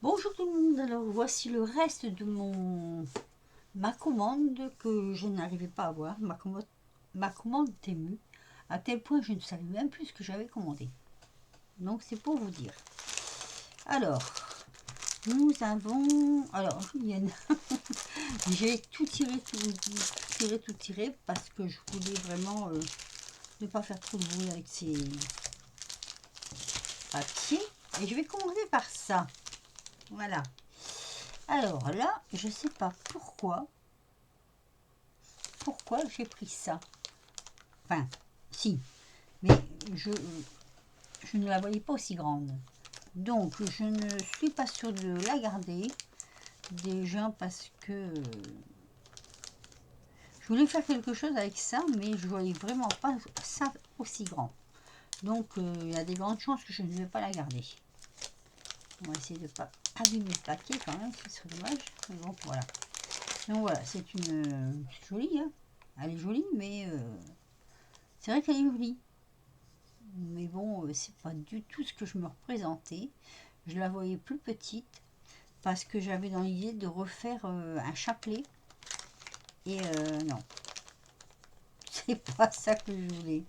Bonjour tout le monde, alors voici le reste de ma commande que je n'arrivais pas à voir, ma commande Temu, à tel point que je ne savais même plus ce que j'avais commandé. Donc c'est pour vous dire. Alors, nous avons... Alors, j'ai tout tiré, tout tiré, parce que je voulais vraiment ne pas faire trop de bruit avec ces papiers. Et je vais commencer par ça. Voilà. Alors là, je sais pas pourquoi j'ai pris ça. Enfin, si, mais je ne la voyais pas aussi grande. Donc, je ne suis pas sûre de la garder. Déjà parce que je voulais faire quelque chose avec ça, mais je voyais vraiment pas ça aussi grand. Donc, il y a des grandes chances que je ne vais pas la garder. On va essayer de ne pas abîmer le paquet quand même, ce serait dommage. Donc, voilà. Donc, voilà, c'est une... jolie, hein. Elle est jolie, mais c'est vrai qu'elle est jolie. Mais bon, c'est pas du tout ce que je me représentais. Je la voyais plus petite parce que j'avais dans l'idée de refaire un chapelet. Et non, c'est pas ça que je voulais.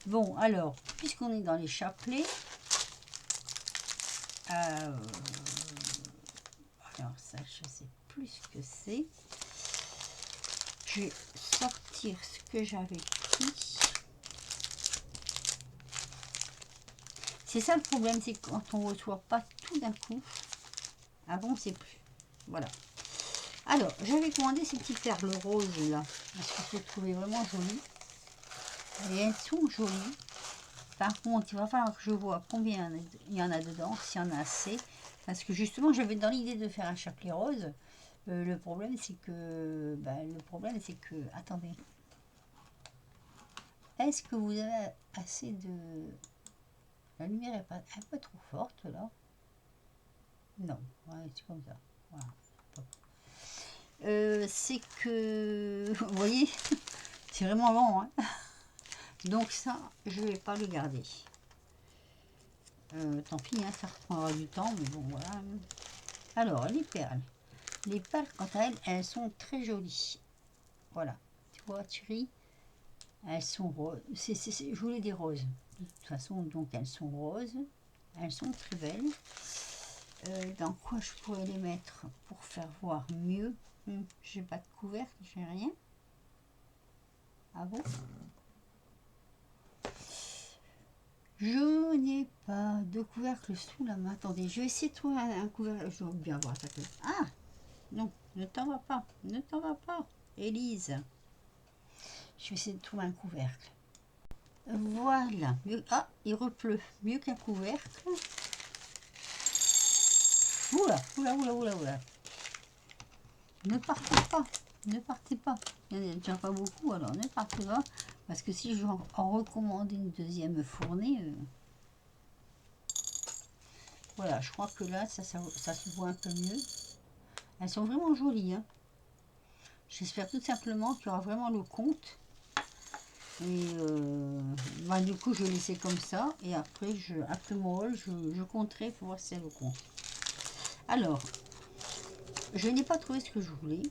Bon, alors, puisqu'on est dans les chapelets, alors ça, je sais plus ce que c'est. Je vais sortir ce que j'avais pris. C'est ça le problème, c'est que quand on ne reçoit pas tout d'un coup, avant c'est plus. Voilà. Alors, j'avais commandé ces petits perles roses là, parce que je les trouvais vraiment jolies. Et elles sont jolies. Par contre, il va falloir que je vois combien il y en a dedans, s'il y en a assez. Parce que justement, j'avais dans l'idée de faire un chapelet rose. Le problème, c'est que... Attendez. Est-ce que vous avez assez de... La lumière est pas un peu trop forte là. Non, ouais, c'est comme ça. Voilà. C'est que... Vous voyez, c'est vraiment long, hein. Donc ça, je vais pas le garder. Tant pis, hein, ça reprendra du temps, mais bon, voilà. Alors, les perles. Les perles, quant à elles, elles sont très jolies. Voilà. Tu vois, tu ris. Elles sont roses. Je voulais des roses. De toute façon, donc, elles sont roses. Elles sont très belles. Dans quoi je pourrais les mettre pour faire voir mieux? J'ai pas de couvercle, j'ai rien. Ah bon? Je n'ai pas de couvercle sous la main. Attendez, je vais essayer de trouver un couvercle. Je dois bien voir ça. Ah! Non, ne t'en va pas. Ne t'en va pas. Élise. Je vais essayer de trouver un couvercle. Voilà. Ah, il repleut. Mieux qu'un couvercle. Oula, oula, oula, oula, oula. Ne partez pas. Ne partez pas. Il n'y en a déjà pas beaucoup, alors ne partez pas. Parce que si je en recommande une deuxième fournée... Voilà, je crois que là, ça se voit un peu mieux. Elles sont vraiment jolies, hein. J'espère tout simplement qu'il y aura vraiment le compte. Et bah, du coup, je vais laisser comme ça. Et après, après mon haul, je compterai pour voir si c'est le compte. Alors, je n'ai pas trouvé ce que je voulais.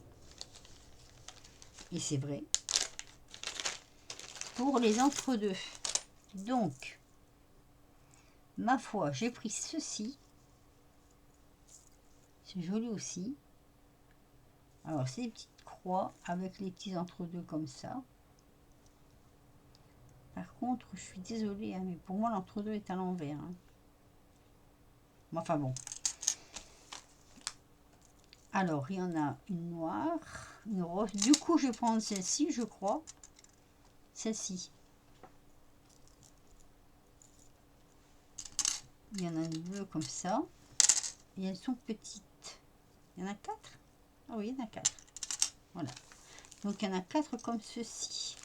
Et c'est vrai. Pour les entre-deux. Donc, ma foi, j'ai pris ceci. C'est joli aussi. Alors, c'est des petites croix avec les petits entre-deux comme ça. Par contre, je suis désolée, hein, mais pour moi, l'entre-deux est à l'envers. Hein. Enfin bon. Alors, il y en a une noire, une rose. Du coup, je vais prendre celle-ci, je crois. Celle-ci. Il y en a deux comme ça. Et elles sont petites. Il y en a quatre? Ah oui, il y en a quatre. Voilà. Donc, il y en a quatre comme ceci.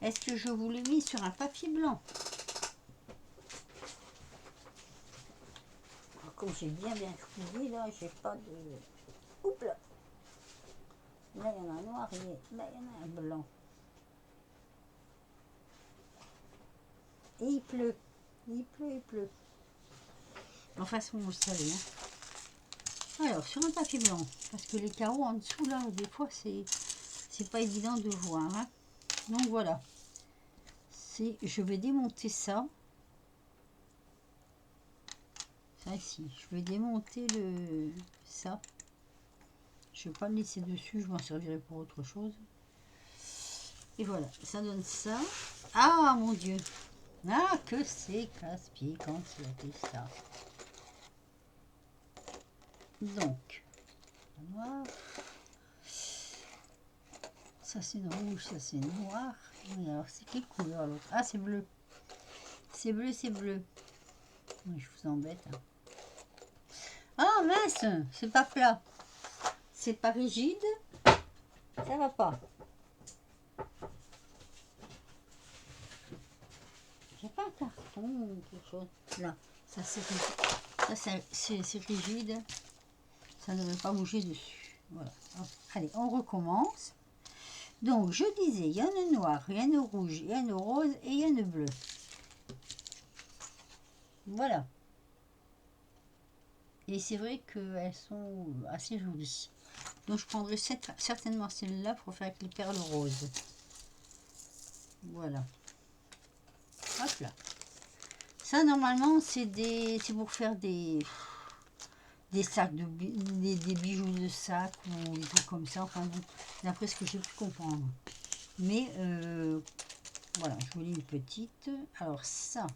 Est-ce que je vous l'ai mis sur un papier blanc? Alors, comme j'ai bien trouvé, là, j'ai pas de... Oups là. Là, il y en a un noir et là, il y en a un blanc. et il pleut. Il pleut, il pleut. De toute façon, vous le savez. Hein. Alors, sur un papier blanc, parce que les carreaux en dessous, là, des fois, c'est pas évident de voir. Hein. Donc, voilà. Je vais démonter ça. Ça ici. Je vais démonter ça. Je vais pas le laisser dessus, je m'en servirai pour autre chose. Et voilà, ça donne ça. Ah, mon Dieu. Ah, que c'est casse-pied quand il a fait ça. Donc, noir. Ça c'est rouge, ça c'est noir. Oui, alors c'est quelle couleur l'autre? Ah, c'est bleu. C'est bleu, c'est bleu. Oui, je vous embête. Hein. Ah, mince, c'est pas plat. C'est pas rigide. Ça va pas. J'ai pas un carton ou quelque chose. Là, ça c'est rigide. Ça ne devrait pas bouger dessus. Voilà. Allez, on recommence. Donc, je disais, il y a un noir, il y a un rouge, il y a un rose et il y a un bleu. Voilà. Et c'est vrai qu'elles sont assez jolies. Donc, je prendrai certainement celle-là pour faire avec les perles roses. Voilà. Hop là. Ça, normalement, c'est pour faire des sacs, des bijoux de sac ou des trucs comme ça. Enfin, bon, d'après ce que j'ai pu comprendre. Mais, voilà, je vous lis une petite. Alors, ça.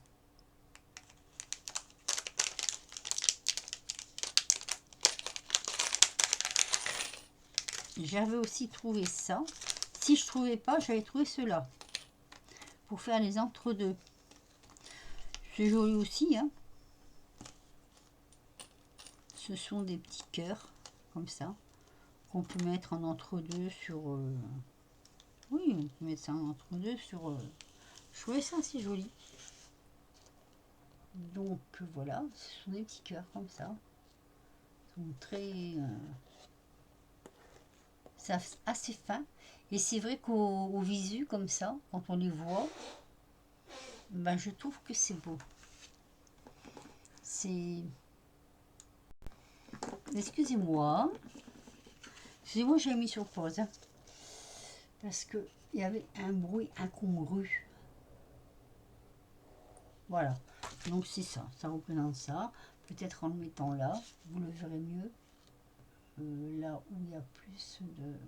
J'avais aussi trouvé ça. Si je trouvais pas, j'avais trouvé cela. Pour faire les entre-deux. C'est joli aussi, hein. Ce sont des petits cœurs, comme ça, qu'on peut mettre en entre-deux sur... oui, on peut mettre ça en entre-deux sur... je trouvais ça assez joli. Donc, voilà, ce sont des petits cœurs, comme ça. Ils sont très... c'est assez fin. Et c'est vrai qu'au visu, comme ça, quand on les voit, ben, je trouve que c'est beau. C'est... Excusez-moi. Excusez-moi, j'ai mis sur pause. Hein, parce qu'il y avait un bruit incongru. Voilà. Donc c'est ça. Ça représente ça. Peut-être en le mettant là, vous le verrez mieux. Là où il y a plus de...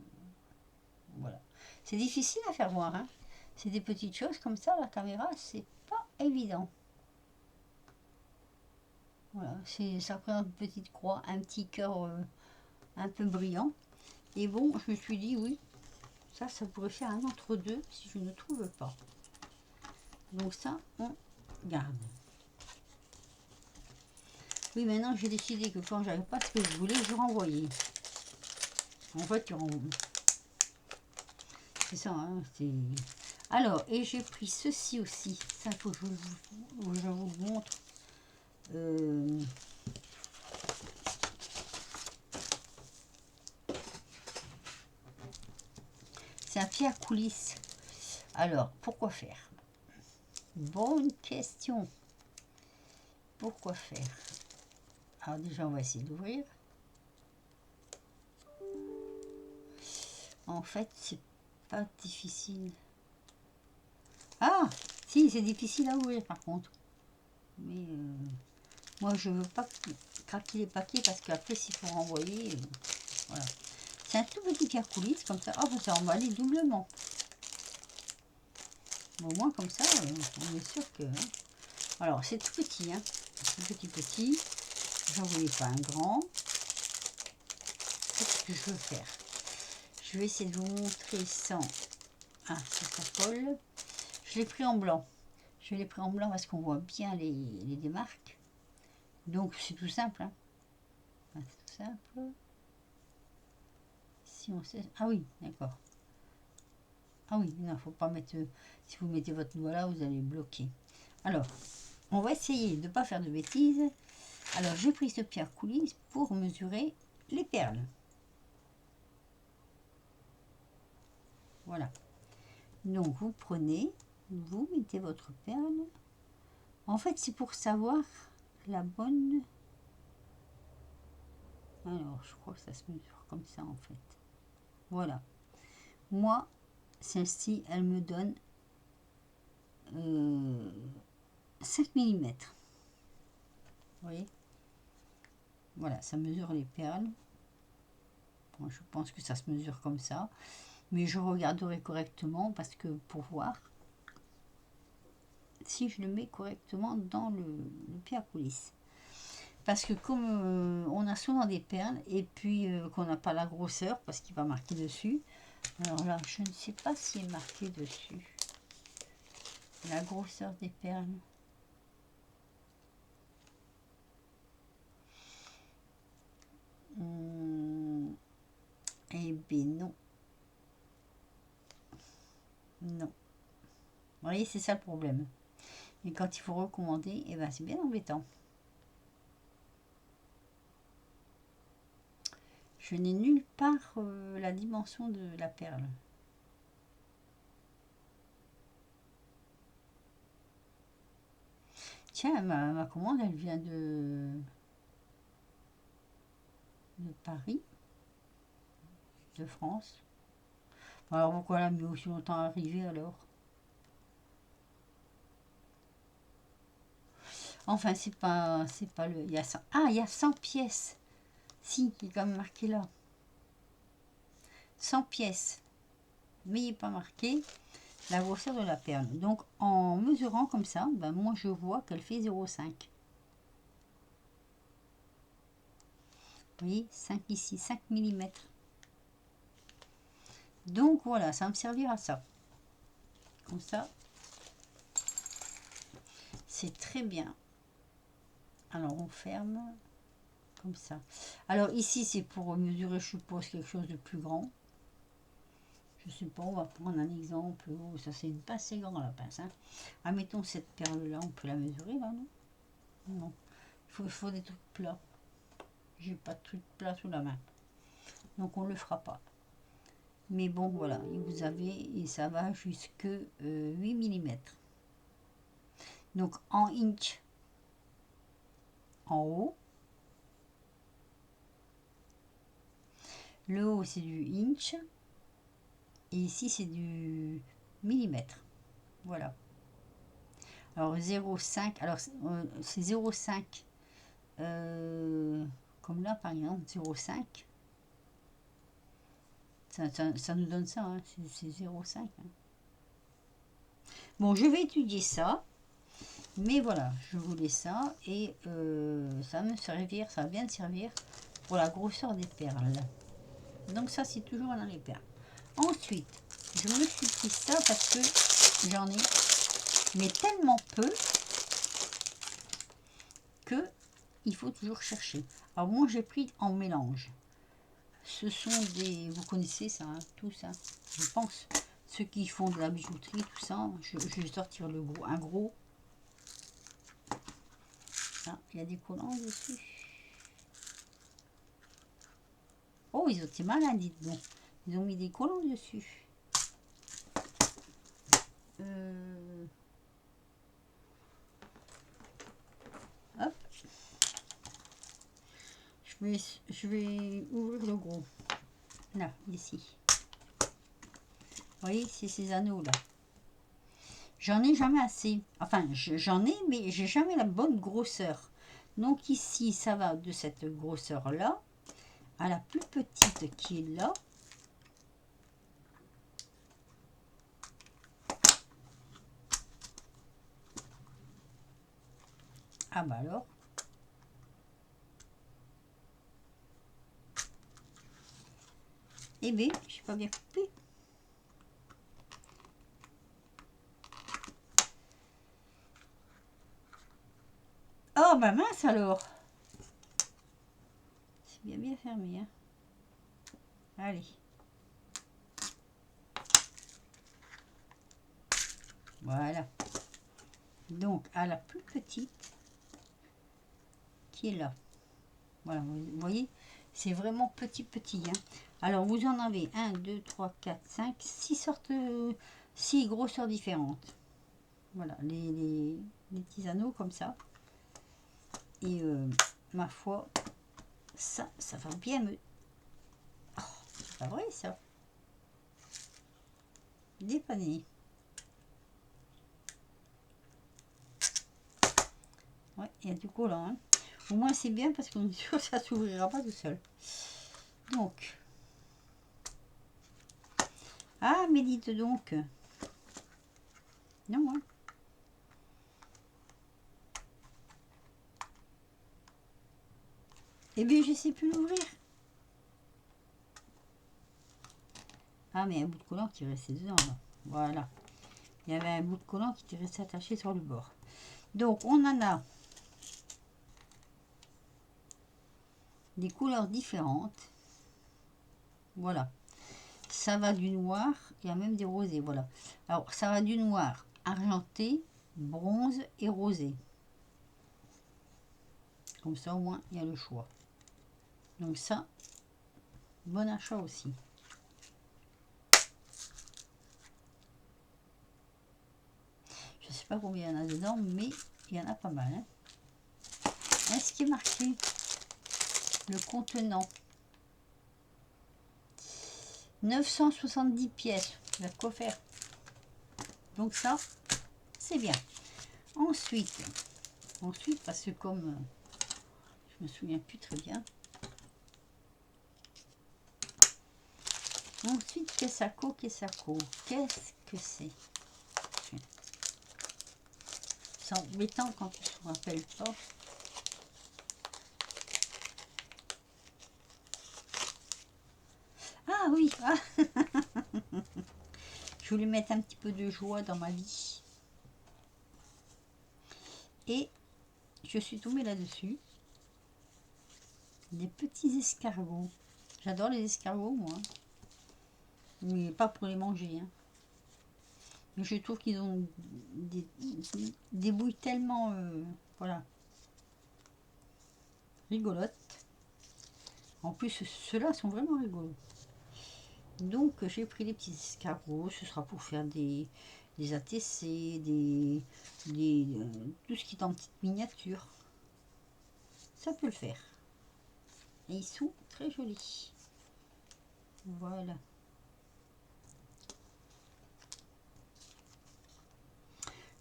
Voilà. C'est difficile à faire voir. Hein. C'est des petites choses comme ça. La caméra, c'est pas évident. Voilà. Ça représente une petite croix, un petit cœur un peu brillant. Et bon, je me suis dit, oui, ça pourrait faire un entre-deux si je ne trouve pas. Donc ça, on garde. Oui, maintenant j'ai décidé que quand j'avais pas ce que je voulais, je renvoyais. En fait, tu renvoies. C'est ça, hein, c'est... Alors, et j'ai pris ceci aussi. Ça, il faut que je vous le montre. C'est un pied à coulisses. Alors, pourquoi faire? Bonne question. Pourquoi faire? Alors déjà, on va essayer d'ouvrir. En fait, c'est pas difficile. Ah, si, c'est difficile à ouvrir par contre. Mais moi, je veux pas craquer les paquets parce qu'après, s'il faut renvoyer, voilà. C'est un tout petit pierre coulisse comme ça. Oh, vous ça emballé doublement. Au moins comme ça, on est sûr que. Hein. Alors, c'est tout petit, hein. C'est petit. J'en voulais pas un grand. Qu'est-ce que je veux faire? Je vais essayer de vous montrer sans. Ah, ça colle. Je l'ai pris en blanc. Je l'ai pris en blanc parce qu'on voit bien les démarques. Donc c'est tout simple. Hein. C'est tout simple. Si on sait... Ah oui, d'accord. Ah oui, non, faut pas mettre... si vous mettez votre doigt là, vous allez bloquer. Alors, on va essayer de ne pas faire de bêtises. Alors, j'ai pris ce pierre coulisse pour mesurer les perles. Voilà. Donc, vous prenez, vous mettez votre perle En fait, c'est pour savoir la bonne... Alors, je crois que ça se mesure comme ça, en fait. Voilà. Moi, celle-ci, elle me donne 5 mm. Vous voyez? Voilà, ça mesure les perles. Bon, je pense que ça se mesure comme ça. Mais je regarderai correctement parce que pour voir si je le mets correctement dans le pied à coulisse. Parce que comme on a souvent des perles et puis qu'on n'a pas la grosseur parce qu'il va marquer dessus. Alors là, je ne sais pas s'il est marqué dessus. La grosseur des perles. Eh bien non. Non. Vous voyez, c'est ça le problème. Et quand il faut recommander, eh ben, c'est bien embêtant. Je n'ai nulle part la dimension de la perle. Tiens, ma commande, elle vient de Paris, de France. Alors pourquoi elle a mis aussi longtemps à arriver alors? Enfin, c'est pas le... Il y a 100, ah, il y a 100 pièces. Si, il est quand même marqué là. 100 pièces. Mais il n'est pas marqué la grosseur de la perle. Donc, en mesurant comme ça, ben, moi, je vois qu'elle fait 0,5. Vous voyez, 5 ici, 5 mm. Donc, voilà, ça va me servir à ça. Comme ça, c'est très bien. Alors, on ferme comme ça. Alors, ici, c'est pour mesurer, je suppose, quelque chose de plus grand. Je sais pas, on va prendre un exemple. Oh, ça, c'est pas assez grand, la pince. Hein. Admettons, cette perle-là, on peut la mesurer, là, non? Non. Il faut des trucs plats. J'ai pas de truc plat sous la main. Donc, on le fera pas. Mais bon, voilà. Et vous avez, et ça va jusque 8 mm. Donc, en inch, en haut. Le haut, c'est du inch. Et ici, c'est du millimètre. Voilà. Alors, 0,5. Alors, c'est 0,5. Comme là, par exemple, 0,5. Ça nous donne ça, hein, c'est 0,5. Hein. Bon, je vais étudier ça. Mais voilà, je voulais ça. Et ça va me servir, ça va bien me servir pour la grosseur des perles. Donc ça, c'est toujours dans les perles. Ensuite, je me suis pris ça parce que j'en ai, mais tellement peu que il faut toujours chercher. Alors moi, j'ai pris en mélange. Ce sont des, vous connaissez ça, hein, tout ça, je pense. Ceux qui font de la bijouterie, tout ça, je vais sortir le gros, un gros. Ah, il y a des collants dessus. Oh, ils ont été malins, dites donc. Ils ont mis des collants dessus. Hop. Je vais ouvrir le gros. Là, ici. Vous voyez, c'est ces anneaux-là. J'en ai jamais assez. Enfin, j'en ai, mais j'ai jamais la bonne grosseur. Donc ici, ça va de cette grosseur-là à la plus petite qui est là. Ah bah alors. Eh bien, je suis pas bien coupée. Oh bah mince alors. C'est bien fermé. Hein. Allez. Voilà. Donc à la plus petite qui est là. Voilà, vous voyez, c'est vraiment petit. Hein. Alors vous en avez 1, 2, 3, 4, 5, 6 sortes, 6 grosseurs différentes. Voilà, des petits anneaux comme ça. Et ma foi, ça va bien me... Oh, c'est pas vrai ça. Dépanner. Ouais, il y a du collant. Hein. Au moins c'est bien parce qu'on est sûr que ça s'ouvrira pas tout seul. Donc. Ah, mais dites donc. Non, hein. Eh bien, je sais plus l'ouvrir. Ah, mais un bout de collant qui restait dedans, là. Voilà. Il y avait un bout de collant qui était resté attaché sur le bord. Donc, on en a des couleurs différentes. Voilà. Ça va du noir, il y a même des rosés, voilà. Alors, ça va du noir argenté, bronze et rosé. Comme ça, au moins, il y a le choix. Donc ça, bon achat aussi. Je sais pas combien il y en a dedans, mais il y en a pas mal. Hein. Est-ce qu'il est marqué le contenant? 970 pièces. Il y a de quoi faire. Donc ça, c'est bien. Ensuite, parce que comme je me souviens plus très bien. Ensuite, Kessako. Qu'est-ce que c'est? C'est embêtant quand tu ne te rappelles pas. Ah oui, ah. Je voulais mettre un petit peu de joie dans ma vie. Et je suis tombée là-dessus. Des petits escargots. J'adore les escargots, moi. Mais pas pour les manger. Hein. Mais je trouve qu'ils ont des bouilles tellement... voilà. Rigolotes. En plus, ceux-là sont vraiment rigolos. Donc, j'ai pris les petits escargots. Ce sera pour faire des ATC, tout ce qui est en petite miniature. Ça peut le faire. Et ils sont très jolis. Voilà.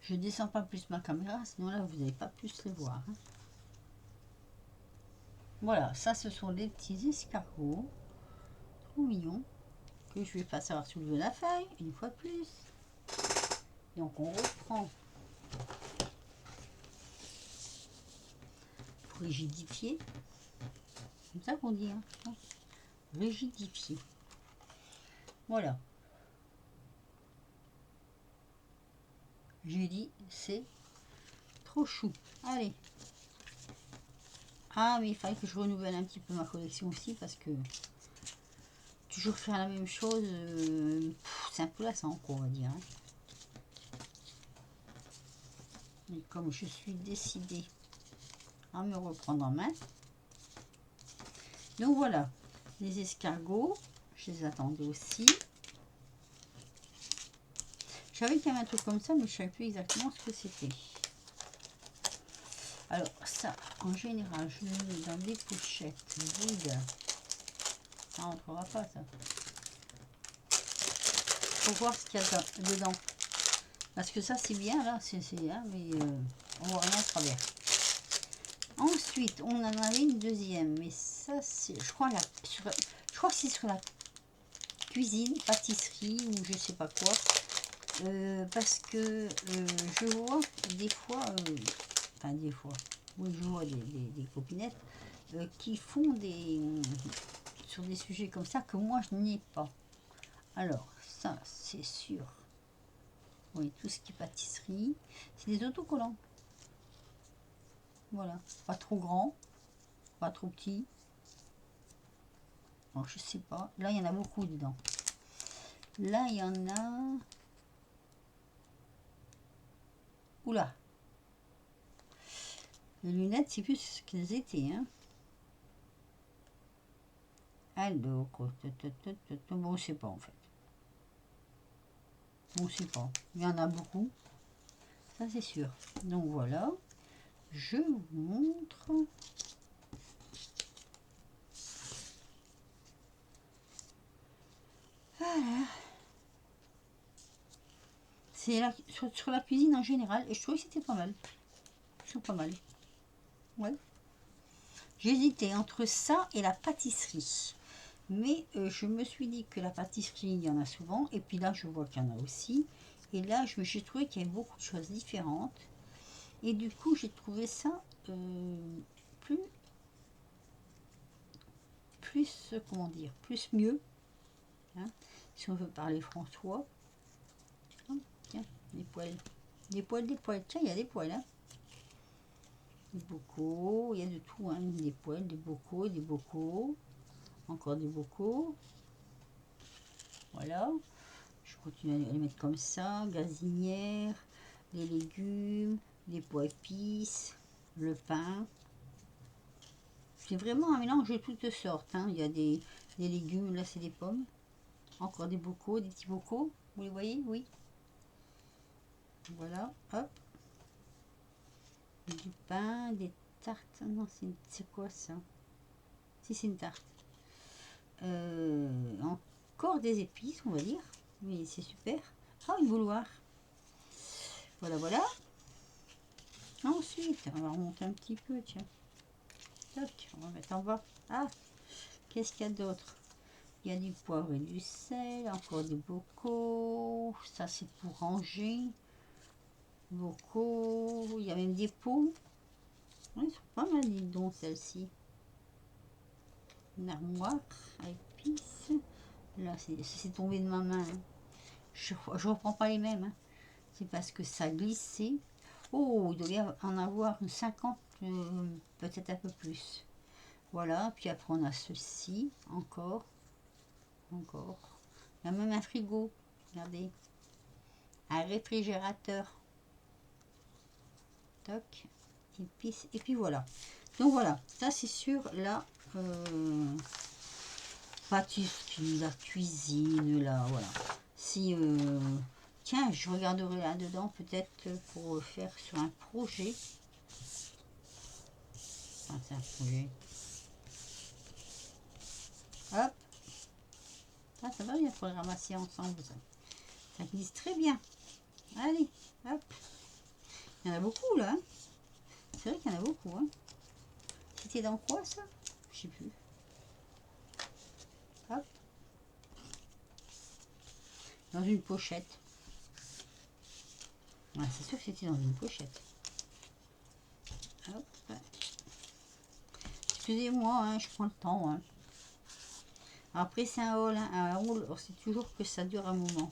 Je descends pas plus ma caméra, sinon là vous n'allez pas plus les voir. Hein. Voilà, ça ce sont les petits escargots. Trop mignons. Que je vais pas savoir soulever la feuille, une fois de plus. Donc on reprend pour rigidifier. C'est comme ça qu'on dit. Hein. Rigidifier. Voilà. J'ai dit, c'est trop chou. Allez. Ah, mais il fallait que je renouvelle un petit peu ma collection aussi parce que toujours faire la même chose, c'est un peu lassant, quoi, on va dire. Hein. Et comme je suis décidée à me reprendre en main. Donc voilà, les escargots, je les attendais aussi. Je savais qu'il y avait un truc comme ça, mais je ne savais plus exactement ce que c'était. Alors ça, en général, je le mets dans des pochettes vides. Ça rentrera pas, ça. Faut voir ce qu'il y a dedans. Parce que ça, c'est bien, là, hein, mais on voit rien à travers. Ensuite, on en avait une deuxième, mais ça, c'est, je crois que c'est sur la cuisine, pâtisserie ou je sais pas quoi. Parce que je vois des fois, enfin des fois, oui, je vois des copinettes qui font sur des sujets comme ça que moi je n'ai pas. Alors, ça, c'est sûr. Oui, tout ce qui est pâtisserie, c'est des autocollants. Voilà, pas trop grand, pas trop petit. Alors, je sais pas. Là, il y en a beaucoup dedans. Là, il y en a... Oula. Les lunettes, c'est plus ce qu'elles étaient. Hein. Alors, bon, je sais pas en fait. Bon, je sais pas. Il y en a beaucoup. ça c'est sûr. Donc voilà, je vous montre. Voilà. C'est sur la cuisine en général, et je trouvais que c'était pas mal. C'est pas mal. Ouais. J'hésitais entre ça et la pâtisserie. Mais je me suis dit que la pâtisserie, il y en a souvent. Et puis là, je vois qu'il y en a aussi. Et là, j'ai trouvé qu'il y avait beaucoup de choses différentes. Et du coup, j'ai trouvé ça plus, comment dire, plus mieux. Hein, si on veut parler françois. Oh, tiens, des poils. Des poils, des poils. Tiens, il y a des poils. Hein. Des bocaux, il y a de tout. Hein. Des poils, des bocaux. Encore des bocaux. Voilà. Je continue à les mettre comme ça. Gazinière, les légumes, les pois épices, le pain. C'est vraiment un mélange de toutes sortes. Hein. Il y a des légumes, là c'est des pommes. Encore des bocaux, des petits bocaux. Vous les voyez? Oui. Voilà, hop. Du pain, des tartes. Non, c'est quoi ça? Si, c'est une tarte. Encore des épices, on va dire. Mais c'est super. Ah, une bouilloire. Voilà, voilà. Ensuite, on va remonter un petit peu, tiens. Toc, on va mettre en bas. Ah, qu'est-ce qu'il y a d'autre? Il y a du poivre et du sel, encore des bocaux. Ça, c'est pour ranger. Bocaux. Il y a même des pots. Ouais, ils sont pas mal, dis donc, celles-ci. Une armoire à épices. Là, c'est tombé de ma main. Hein. Je reprends pas les mêmes. Hein. C'est parce que ça glissait. Oh, il doit y en avoir une 50, peut-être un peu plus. Voilà, puis après on a ceci, encore. Encore. Il y a même un frigo, regardez. Un réfrigérateur. Toc. Et puis voilà. Donc voilà, ça c'est sûr, là, pâtisserie, la cuisine, là, voilà. Si, tiens, je regarderai là-dedans peut-être pour faire sur un projet. Enfin, c'est un projet. Hop. Ça va bien pour le ramasser ensemble, ça. Ça glisse très bien. Allez, hop. Il y en a beaucoup, là. Hein. C'est vrai qu'il y en a beaucoup, hein. C'était dans quoi, ça? Je sais plus. Hop. Dans une pochette. Ouais, c'est sûr que c'était dans une pochette. Hop. Excusez-moi, hein, je prends le temps. Hein. Après, c'est un haul. Hein, un haul, c'est toujours que ça dure un moment.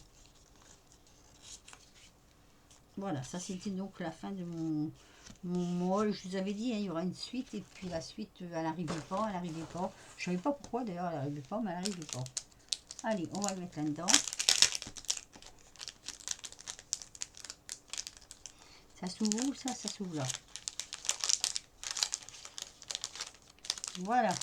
Voilà, ça c'était donc la fin de mon haul. Je vous avais dit, hein, il y aura une suite. Et puis la suite, elle n'arrivait pas, elle n'arrivait pas. Je ne savais pas pourquoi d'ailleurs, elle n'arrivait pas, mais elle n'arrivait pas. Allez, on va le mettre là-dedans. Ça s'ouvre où ça? Ça s'ouvre là. Voilà.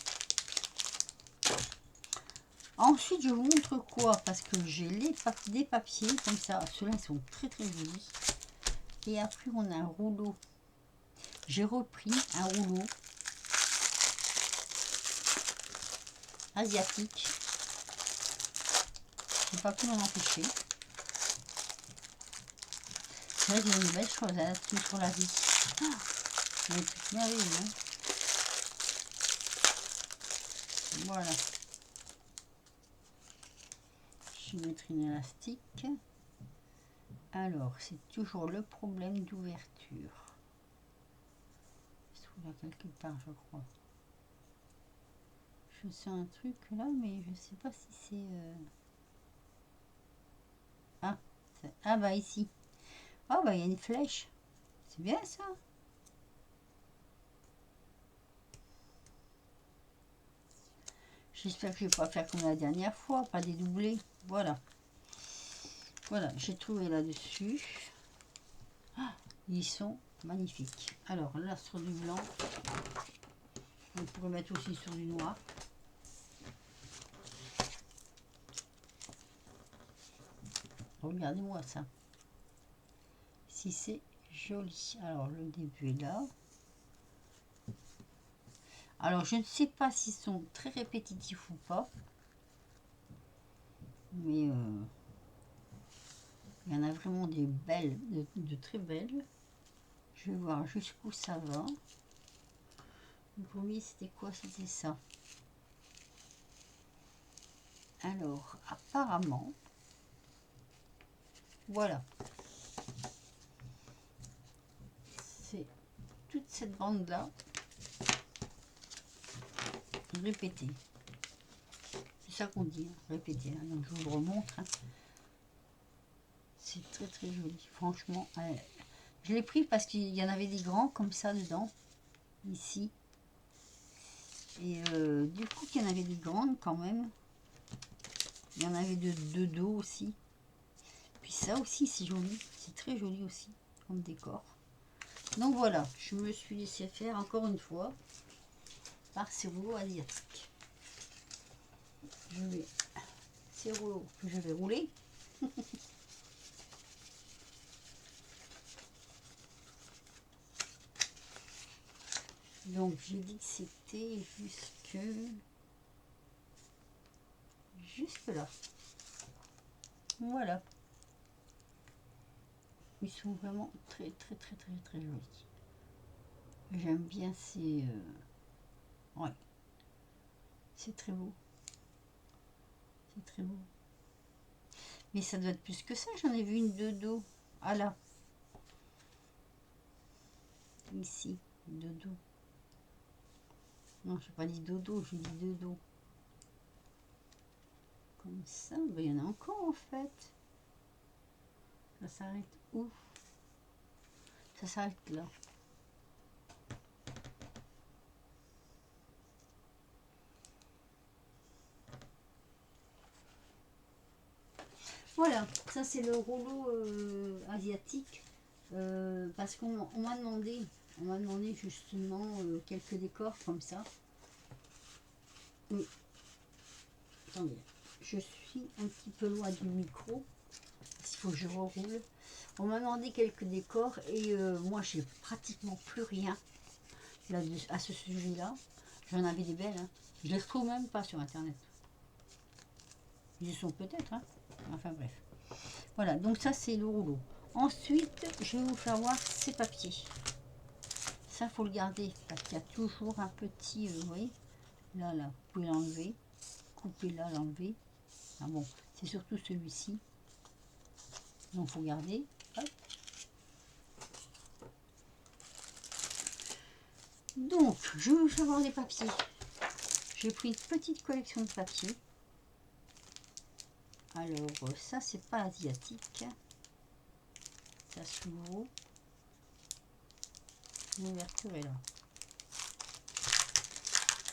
Ensuite, je vous montre quoi? Parce que j'ai des papiers comme ça. Ceux-là, ils sont très très jolis. Et après, on a un rouleau. J'ai repris un rouleau asiatique. Je n'ai pas pu m'en empêcher. C'est vrai qu'il y a une belle chose là-dessus sur la vie. Oh, il y a des trucs merveilleux. Hein. Voilà. Je vais mettre une élastique. Alors, c'est toujours le problème d'ouverture. Il se trouve là quelque part, je crois. Je sens un truc là, mais je sais pas si c'est... Ah, bah ici. Ah, bah il y a une flèche. C'est bien ça. J'espère que je vais pas faire comme la dernière fois, pas dédoubler. Voilà. Voilà, j'ai trouvé là-dessus. Ah, ils sont magnifiques. Alors là, sur du blanc. On pourrait mettre aussi sur du noir. Regardez-moi ça. Si c'est Joli. Alors, le début est là. Alors, je ne sais pas s'ils sont très répétitifs ou pas. Mais il y en a vraiment des belles, de très belles. Je vais voir jusqu'où ça va. Le premier, c'était quoi? C'était ça. Alors, apparemment, voilà. C'est toute cette bande-là répétée. C'est ça qu'on dit, hein, répétée. Hein. Donc, je vous le remontre. Hein. C'est très très joli. Franchement, je l'ai pris parce qu'il y en avait des grands comme ça dedans, ici. Et du coup, il y en avait des grandes quand même. Il y en avait de dos aussi. Puis ça aussi, c'est joli. C'est très joli aussi, comme décor. Donc voilà, je me suis laissé faire encore une fois par ces rouleaux asiatiques. Ces rouleaux que je vais rouler. Donc j'ai dit que c'était jusque là. Voilà. Ils sont vraiment très très très très très jolis. J'aime bien ces... ouais. C'est très beau. C'est très beau. Mais ça doit être plus que ça. J'en ai vu une de dos. Ah là. Ici. De dos. Non, je n'ai pas dit dodo, j'ai dit de dos. Comme ça. Ben, il y en a encore en fait. Ça s'arrête où? Ça s'arrête là. Voilà, ça c'est le rouleau asiatique. Parce qu'on m'a demandé justement quelques décors comme ça. Oui. Attendez, je suis un petit peu loin du micro. Il faut que je reroule. On m'a demandé quelques décors et moi j'ai pratiquement plus rien là, à ce sujet-là. J'en avais des belles, hein. Je les retrouve même pas sur internet. Ils y sont peut-être, hein. Enfin bref. Voilà, donc ça c'est le rouleau. Ensuite, je vais vous faire voir ces papiers. Ça, faut le garder parce qu'il y a toujours un petit, vous voyez, là, vous pouvez l'enlever, couper là, l'enlever. Ah bon, c'est surtout celui-ci. Donc, faut garder. Hop. Donc, je vais vous faire voir les papiers. J'ai pris une petite collection de papiers. Alors, ça, c'est pas asiatique. Ça s'ouvre. L'ouverture est là.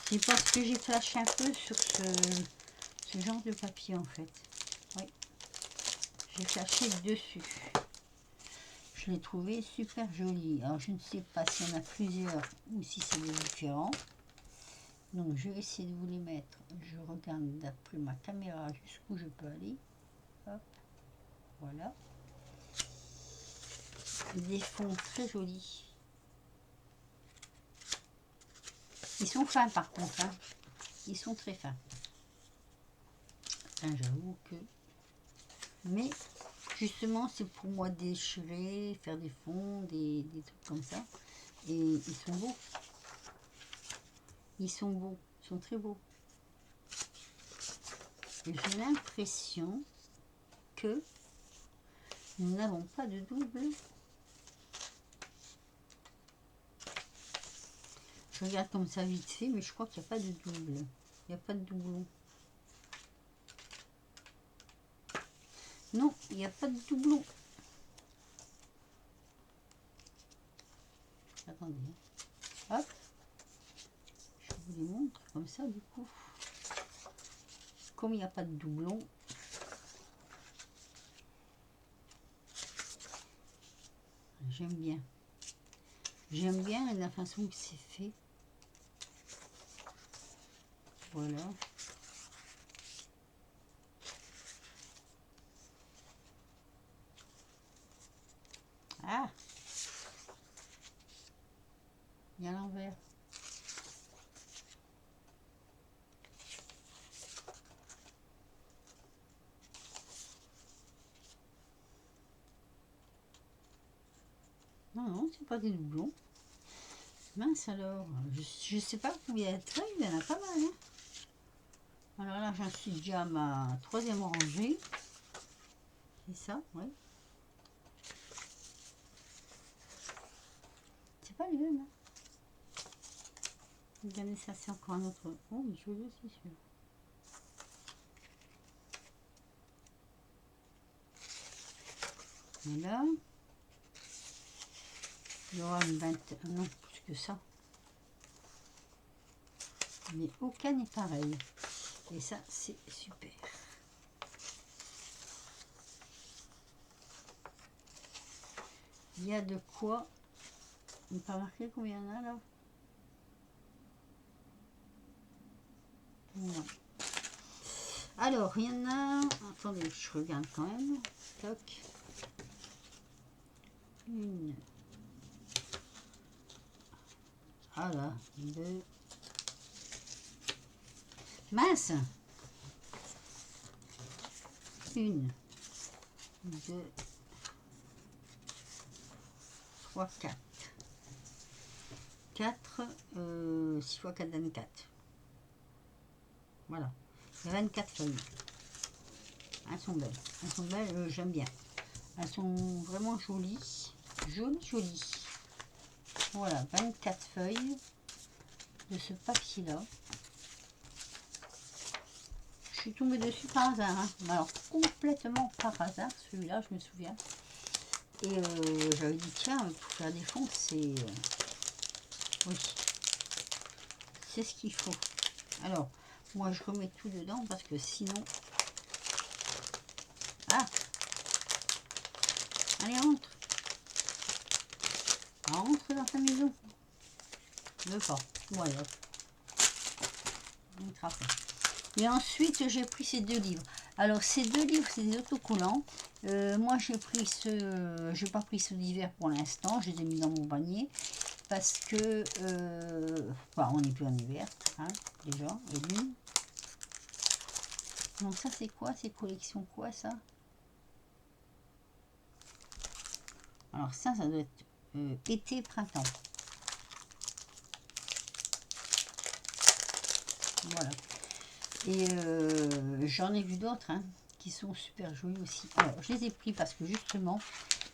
C'est parce que j'ai flashé un peu sur ce genre de papier en fait. Oui. J'ai flashé dessus. Je l'ai trouvé super joli. Alors je ne sais pas s'il y en a plusieurs ou si c'est des différents. Donc je vais essayer de vous les mettre. Je regarde d'après ma caméra jusqu'où je peux aller. Hop. Voilà. Des fonds très jolis. Ils sont fins par contre. Hein. Ils sont très fins. Enfin, j'avoue que... Mais justement, c'est pour moi déchirer, faire des fonds, des trucs comme ça. Et ils sont beaux. Ils sont beaux. Ils sont très beaux. J'ai l'impression que nous n'avons pas de double. Je regarde comme ça vite fait, mais je crois qu'il n'y a pas de double. Il n'y a pas de doublon. Non, il n'y a pas de doublon. Attendez. Hop. Je vous les montre comme ça du coup. Comme il n'y a pas de doublon. J'aime bien. J'aime bien la façon que c'est fait. Voilà. Ah, Il y a l'envers. Non, non, c'est pas des doublons. Mince alors, je sais pas combien il y a de feuilles, il y en a pas mal. Hein. Alors là, j'en suis déjà à ma 3e rangée. C'est ça, ouais. C'est pas le même. Hein. Regardez ça, c'est encore un autre. Oh, il est joli aussi celui-là. Et là, il y aura une 20, non, plus que ça. Mais aucun n'est pareil. Et ça, c'est super. Il y a de quoi. On peut marquer combien il y en a là? Non. Alors, il y en a. Attendez, je regarde quand même. Toc. Une. Voilà. Deux. Mince. Une. Deux. 3, 4. 4. 6 fois 4, 24. Voilà. Il y a 24 feuilles. Elles sont belles. Elles sont belles, j'aime bien. Elles sont vraiment jolies. Jolies. Voilà, 24 feuilles de ce papier-là. Je suis tombée dessus par hasard. Hein. Alors, complètement par hasard, celui-là, je me souviens. Et j'avais dit, tiens, pour faire des fonds, c'est... oui. C'est ce qu'il faut. Alors, moi, je remets tout dedans parce que sinon... Ah! Allez, rentre! Rentre dans ta maison. Ne pas. Voilà. Et ensuite, j'ai pris ces 2 livres. Alors, ces 2 livres, c'est des autocollants. Moi, j'ai pris j'ai pas pris ceux d'hiver pour l'instant. Je les ai mis dans mon panier. Parce que, bah, on n'est plus en hiver, hein, déjà. Et lui. Donc, ça, c'est quoi? C'est collection quoi, ça? Alors, ça doit être été-printemps. Voilà. Et j'en ai vu d'autres hein, qui sont super jolis aussi. Alors, je les ai pris parce que justement,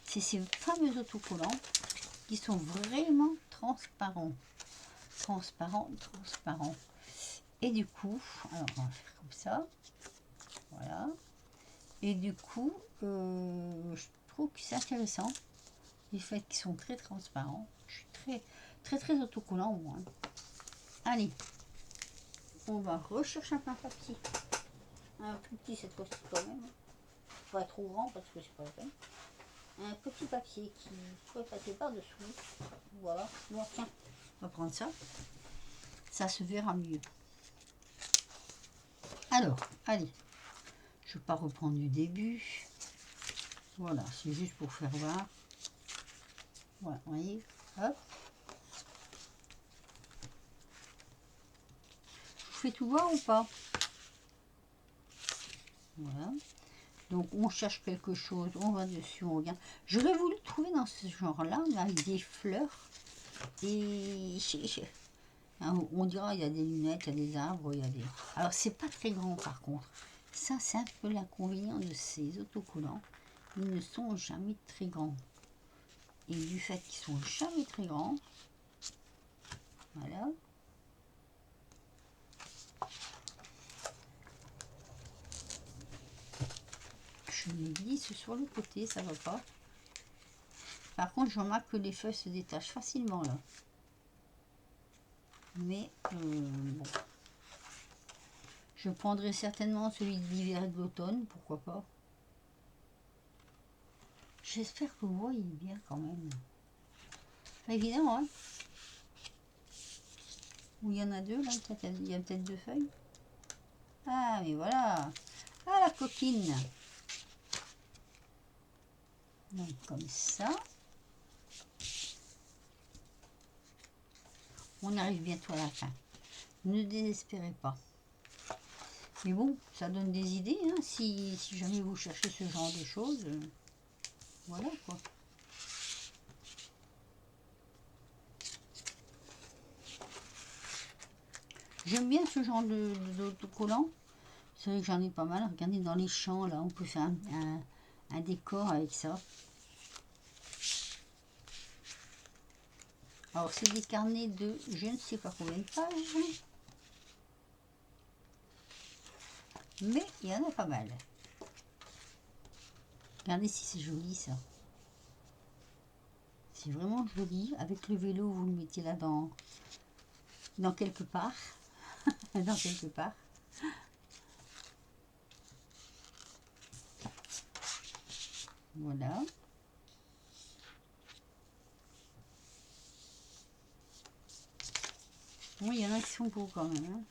c'est ces fameux autocollants qui sont vraiment transparents. Transparents. Et du coup, alors on va faire comme ça. Voilà. Et du coup, je trouve que c'est intéressant. Les faits qui sont très transparents. Je suis très autocollant moi. Hein. Allez. On va rechercher un papier. Un plus petit cette fois-ci quand même. Pas trop grand parce que c'est pas la peine. Un petit papier qui pourrait passer par-dessous. Voilà. Bon, tiens, on va prendre ça. Ça se verra mieux. Alors, allez. Je ne vais pas reprendre du début. Voilà, c'est juste pour faire voir. Voilà, vous voyez. Hop. Je vous fais tout voir ou pas? Voilà. Donc on cherche quelque chose, on va dessus, on regarde. J'aurais voulu trouver dans ce genre-là, avec des fleurs. Et on dira il y a des lunettes, il y a des arbres, il y a des... Alors c'est pas très grand par contre. Ça c'est un peu l'inconvénient de ces autocollants. Ils ne sont jamais très grands. Et du fait qu'ils sont jamais très grands, voilà. Je me glisse sur le côté, ça va pas. Par contre, je remarque que les feuilles se détachent facilement là. Mais bon. Je prendrai certainement celui de l'hiver et de l'automne, pourquoi pas. J'espère que vous voyez bien quand même. Pas évident, hein. Ou il y en a 2 là, il y a peut-être 2 feuilles. Ah, mais voilà. Ah, la coquine. Donc, comme ça. On arrive bientôt à la fin. Ne désespérez pas. Mais bon, ça donne des idées, hein, si jamais vous cherchez ce genre de choses. Voilà quoi. J'aime bien ce genre d'autocollant. C'est vrai que j'en ai pas mal. Regardez dans les champs, là, on peut faire un décor avec ça. Alors, c'est des carnets de je ne sais pas combien de pages. Mais il y en a pas mal. Regardez si c'est joli, ça. C'est vraiment joli. Avec le vélo, vous le mettez là dans quelque part. Dans quelque part. Voilà. Oui, il y en a qui sont beaux quand même. Hein.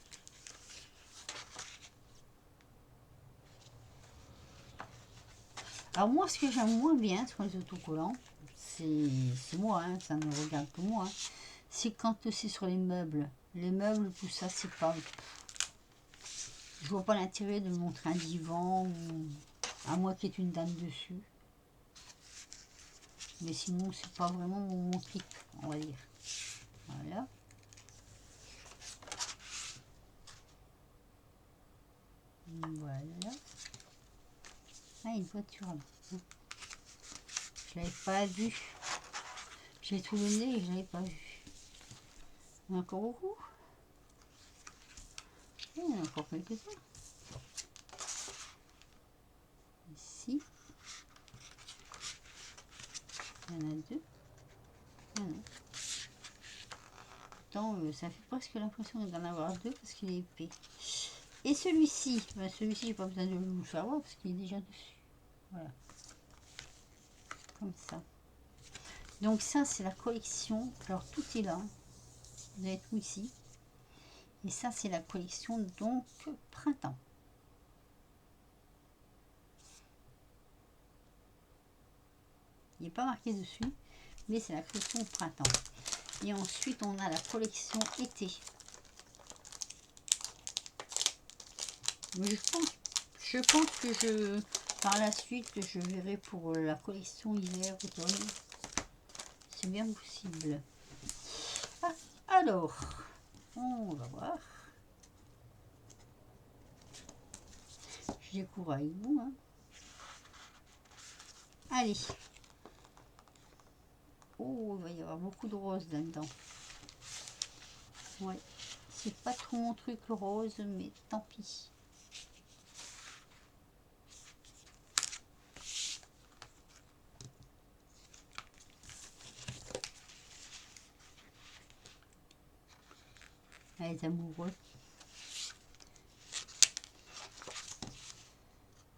Alors moi, ce que j'aime moins bien sur les autocollants, c'est moi, hein, ça ne regarde que moi, hein, c'est quand c'est sur les meubles. Les meubles, tout ça, c'est pas... Je vois pas l'intérêt de montrer un divan, ou à moi qui est une dame dessus. Mais sinon, c'est pas vraiment mon trip, on va dire. Voilà. Voilà. Ah, une voiture là. Je l'avais pas vue. J'ai tout le nez et je l'avais pas vue. Il y en a encore beaucoup. Il y en a encore quelques-uns. Ici. Il y en a deux. Il y en a. Pourtant, ça fait presque l'impression d'en avoir deux parce qu'il est épais. Et celui-ci, ben celui-ci, j'ai pas besoin de le faire voir parce qu'il est déjà dessus. Voilà. Comme ça. Donc ça, c'est la collection. Alors, tout est là. Vous avez tout ici. Et ça, c'est la collection, donc, printemps. Il n'est pas marqué dessus, mais c'est la collection printemps. Et ensuite, on a la collection été. Mais je pense que par la suite, je verrai pour la collection hiver, automne. C'est bien possible. Ah, alors, on va voir. Je découvre avec vous. Hein. Allez. Oh, il va y avoir beaucoup de roses là-dedans. Ouais. C'est pas trop mon truc le rose, mais tant pis. Les amoureux.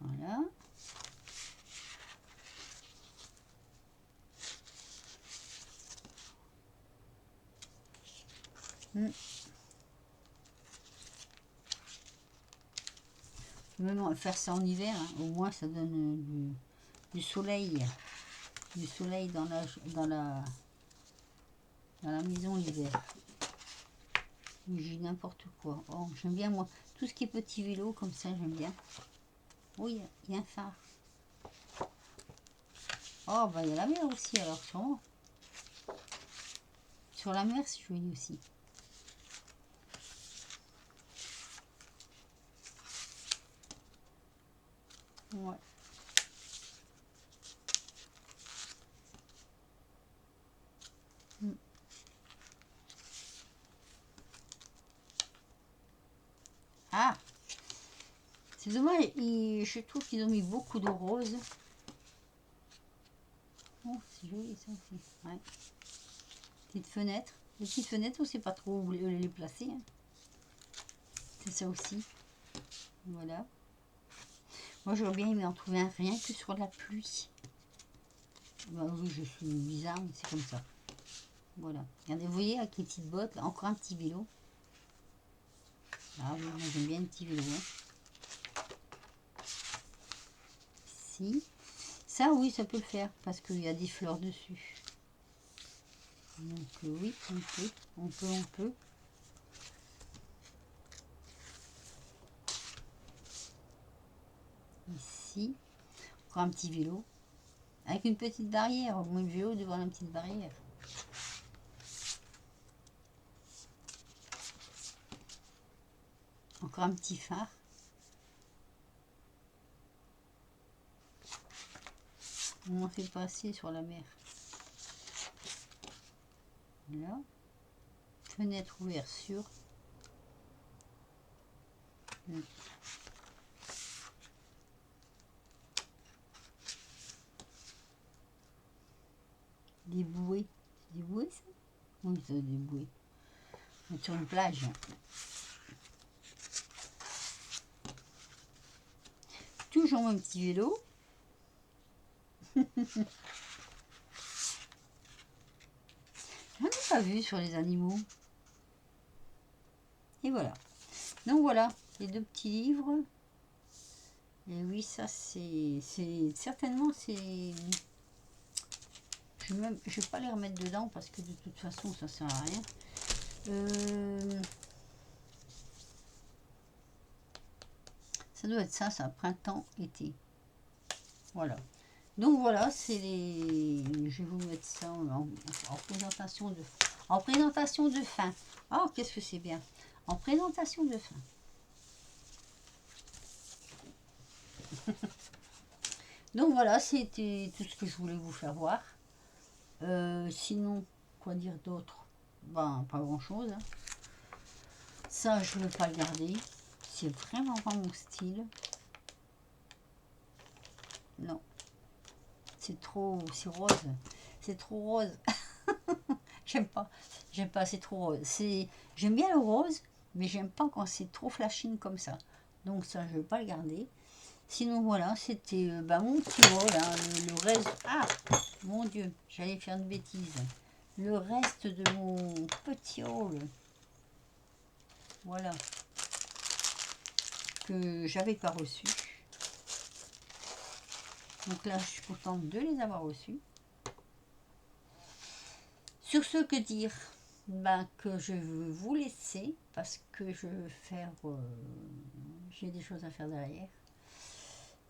Voilà. Même faire ça en hiver, hein, au moins ça donne du soleil. Du soleil dans la maison l'hiver. J'ai n'importe quoi. Oh, j'aime bien moi. Tout ce qui est petit vélo comme ça, j'aime bien. Oui, il y a un phare. Oh, bah il y a la mer aussi alors, sûrement. Sur la mer, c'est joli aussi. Ouais. Ah, c'est dommage, je trouve qu'ils ont mis beaucoup de roses. Oh, c'est joli ça aussi. Ouais. Petite fenêtre. Les petites fenêtres, on ne sait pas trop où les placer. Hein. C'est ça aussi. Voilà. Moi, j'aurais bien aimé en trouver un rien que sur la pluie. Bah oui, je suis bizarre, mais c'est comme ça. Voilà. Regardez, vous voyez, avec les petites bottes, là, encore un petit vélo. Ah oui, moi j'aime bien les petits vélos. Hein. Si. Ça, oui, ça peut le faire, parce qu'il y a des fleurs dessus. Donc oui, on peut. Ici, encore un petit vélo. Avec une petite barrière, au moins le vélo devant la petite barrière. Encore un petit phare. On en fait passer sur la mer. Là. Fenêtre ouverte sur. Des bouées. C'est des bouées ça? Oui, c'est des bouées. On est sur une plage. Toujours mon petit vélo. J'en ai pas vu sur les animaux. Et voilà. Donc voilà, les deux petits livres. Et oui, ça c'est certainement c'est. Je vais pas les remettre dedans parce que de toute façon ça sert à rien. Ça doit être ça, printemps, été. Voilà. Donc voilà, c'est les. Je vais vous mettre ça en présentation de fin. Oh, qu'est-ce que c'est bien. En présentation de fin. Donc voilà, c'était tout ce que je voulais vous faire voir. Sinon, quoi dire d'autre? Ben, pas grand chose. Hein. Ça, je ne vais pas le garder. C'est vraiment pas mon style. Non. C'est trop. C'est rose. C'est trop rose. J'aime pas. J'aime pas, c'est trop rose. J'aime bien le rose, mais j'aime pas quand c'est trop flashing comme ça. Donc ça, je vais pas le garder. Sinon, voilà, c'était mon petit rôle. Hein, le reste... Ah, mon Dieu, j'allais faire une bêtise. Le reste de mon petit rôle. Voilà. Que j'avais pas reçu. Donc là, je suis contente de les avoir reçus. Sur ce, que dire? Que je veux vous laisser parce que je veux faire... j'ai des choses à faire derrière.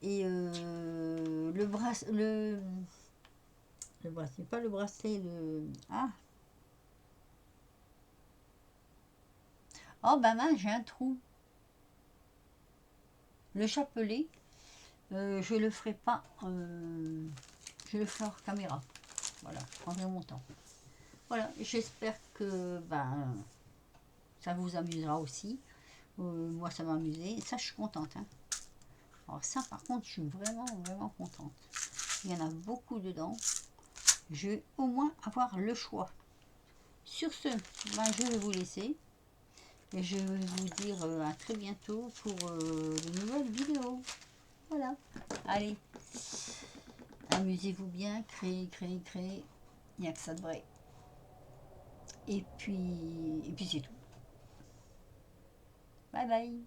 Et le bracelet, pas le bracelet, oh mince, j'ai un trou. Le chapelet, je le ferai pas, je le ferai hors caméra. Voilà, je prendrai mon temps. Voilà, j'espère que ça vous amusera aussi. Moi, ça m'a amusé. Et ça, je suis contente. Hein. Alors ça, par contre, je suis vraiment, vraiment contente. Il y en a beaucoup dedans. Je vais au moins avoir le choix. Sur ce, je vais vous laisser. Et je vais vous dire à très bientôt pour de nouvelles vidéos. Voilà. Allez. Amusez-vous bien. Créez, créez, créez. Il n'y a que ça de vrai. Et puis c'est tout. Bye bye.